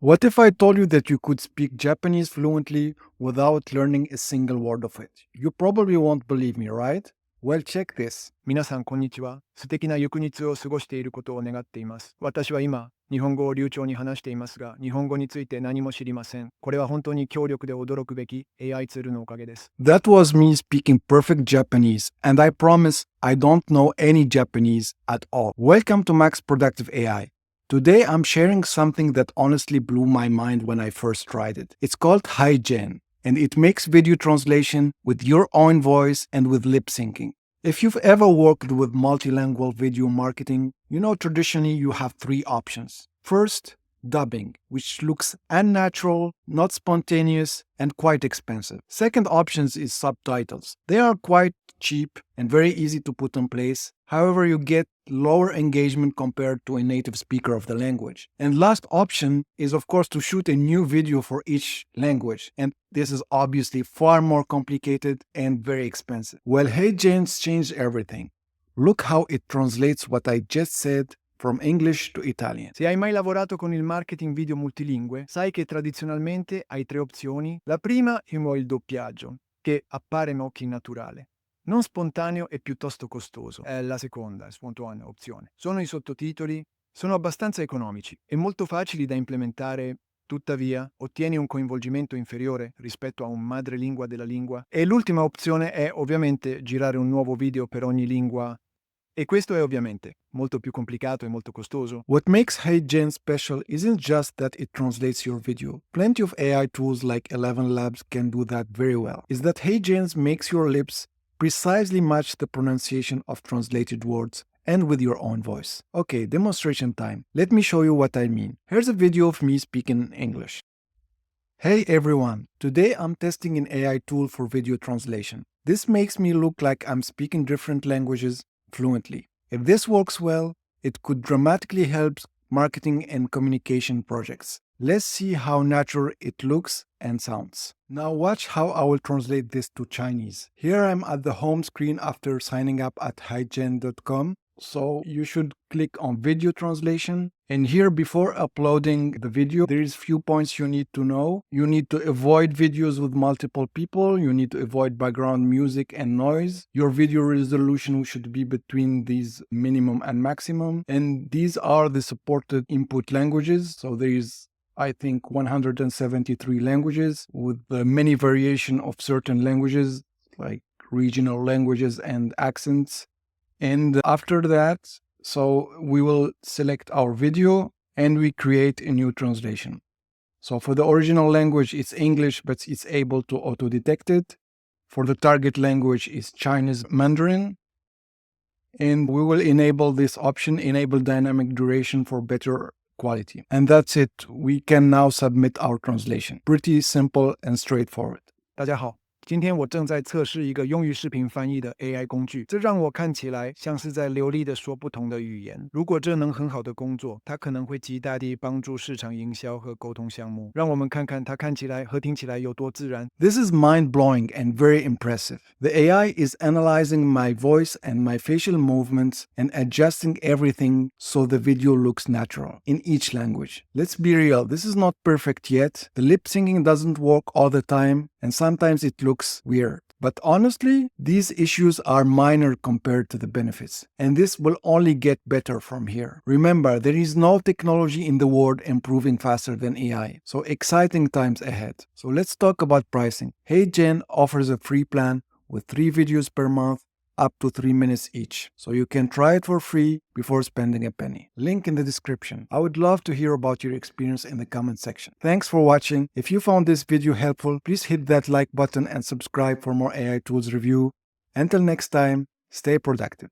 What if I told you that you could speak Japanese fluently without learning a single word of it? You probably won't believe me, right? Well, check this. 皆さんこんにちは。素敵な翌日を過ごしていることを願っています。私は今、日本語を流暢に話していますが、日本語について何も知りません。これは本当に強力で驚くべき AI ツールのおかげです。That was me speaking perfect Japanese, and I promise I don't know any Japanese at all. Welcome to Max Productive AI. Today I'm sharing something that honestly blew my mind when I first tried it. It's called HeyGen, and it makes video translation with your own voice and with lip syncing. If you've ever worked with multilingual video marketing, you know traditionally you have three options. First, dubbing, which looks unnatural, not spontaneous, and quite expensive. Second options is subtitles. They are quite cheap and very easy to put in place. However, you get lower engagement compared to a native speaker of the language. And last option is, of course, to shoot a new video for each language. And this is obviously far more complicated and very expensive. Well, HeyGen's changed everything. Look how it translates what I just said from English to Italian. Se hai mai lavorato con il marketing video multilingue, sai che tradizionalmente hai tre opzioni. La prima è il doppiaggio, che appare in occhi naturale. Non spontaneo e piuttosto costoso. La seconda, spontanea opzione. Sono i sottotitoli, sono abbastanza economici e molto facili da implementare. Tuttavia, ottieni un coinvolgimento inferiore rispetto a un madrelingua della lingua. E l'ultima opzione è ovviamente girare un nuovo video per ogni lingua. E questo è ovviamente molto più complicato e molto costoso. What makes HeyGen special isn't just that it translates your video. Plenty of AI tools like 11 Labs can do that very well. It's that HeyGen makes your lips precisely match the pronunciation of translated words and with your own voice. Okay, demonstration time. Let me show you what I mean. Here's a video of me speaking English. Hey everyone, today I'm testing an AI tool for video translation. This makes me look like I'm speaking different languages fluently. If this works well, it could dramatically help marketing and communication projects. Let's see how natural it looks and sounds. Now watch how I will translate this to Chinese. Here I'm at the home screen after signing up at heygen.com. So you should click on video translation. And here before uploading the video, there is few points you need to know. You need to avoid videos with multiple people. You need to avoid background music and noise. Your video resolution should be between these minimum and maximum. And these are the supported input languages. So there is I think 173 languages with many variation of certain languages like regional languages and accents. And after that, so we will select our video and we create a new translation. So for the original language, it's English, but it's able to auto-detect it. For the target language, it's Chinese Mandarin. And we will enable this option, enable dynamic duration for better quality. And that's it. We can now submit our translation. Pretty simple and straightforward. 大家好，今天我正在测试一个用于视频翻译的 AI 工具，这让我看起来像是在流利地说不同的语言。如果这能很好的工作，它可能会极大地帮助市场营销和沟通项目。让我们看看它看起来和听起来有多自然。This is mind-blowing and very impressive. The AI is analyzing my voice and my facial movements and adjusting everything so the video looks natural in each language. Let's be real, this is not perfect yet. The lip syncing doesn't work all the time and sometimes it looks weird. But honestly, these issues are minor compared to the benefits, and this will only get better from here. Remember, there is no technology in the world improving faster than AI, so exciting times ahead. So let's talk about pricing. HeyGen offers a free plan with 3 videos per month, up to 3 minutes each. So you can try it for free before spending a penny. Link in the description. I would love to hear about your experience in the comment section. Thanks for watching. If you found this video helpful, please hit that like button and subscribe for more AI tools review. Until next time, stay productive.